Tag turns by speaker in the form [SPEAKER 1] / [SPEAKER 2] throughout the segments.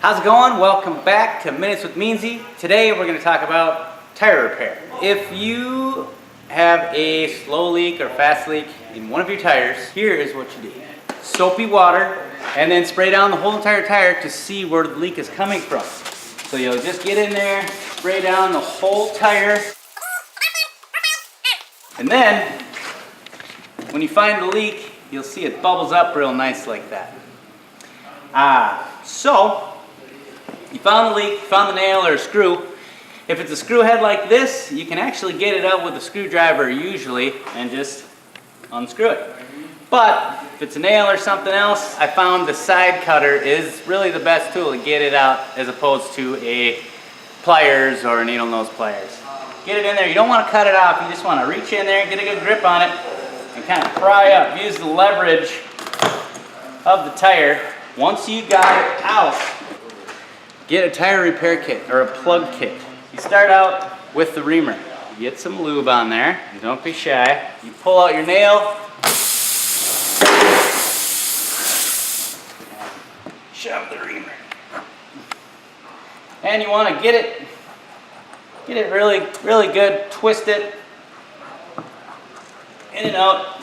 [SPEAKER 1] How's it going? Welcome back to Minutes with Meansy. Today we're going to talk about tire repair. If you have a slow leak or fast leak in one of your tires, here is what you do. Soapy water and then spray down the whole entire tire to see where the leak is coming from. So you'll just get in there, spray down the whole tire, and then when you find the leak, you'll see it bubbles up real nice like that. So you found the leak, found the nail or a screw. If it's a screw head like this, you can actually get it out with a screwdriver usually and just unscrew it. But if it's a nail or something else, I found the side cutter is really the best tool to get it out as opposed to a pliers or needle nose pliers. Get it in there. You don't want to cut it off. You just want to reach in there, get a good grip on it, and kind of pry up. Use the leverage of the tire. Once you got it out, get a tire repair kit or a plug kit. You start out with the reamer. You get some lube on there. Don't be shy. You pull out your nail. Shove the reamer. And you want to get it really, really good. Twist it in and out.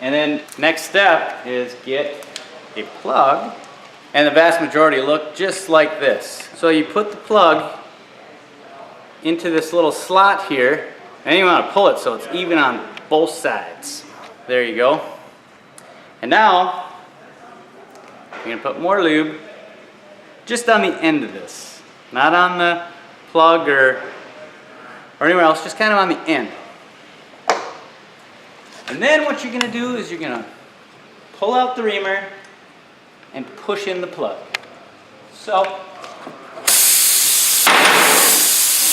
[SPEAKER 1] And then next step is get a plug. And the vast majority look just like this. So you put the plug into this little slot here, and you want to pull it so it's even on both sides. There you go. And now you're going to put more lube just on the end of this. Not on the plug or anywhere else, just kind of on the end. And then what you're going to do is you're going to pull out the reamer and push in the plug. So,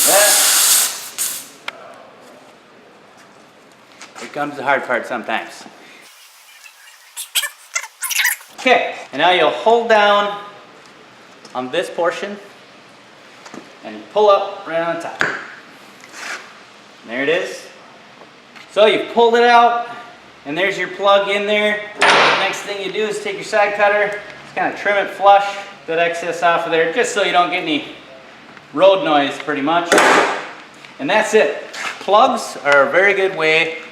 [SPEAKER 1] that. Here comes the hard part sometimes. Okay, and now you'll hold down on this portion and pull up right on the top. And there it is. So you pulled it out, and there's your plug in there. Next thing you do is take your side cutter, just kind of trim it flush, that excess off of there, just so you don't get any road noise pretty much. And that's it. Plugs are a very good way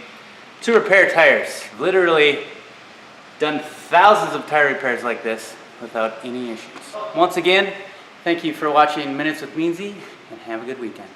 [SPEAKER 1] to repair tires. Literally done thousands of tire repairs like this without any issues. Once again, thank you for watching Minutes with Meansy, and have a good weekend.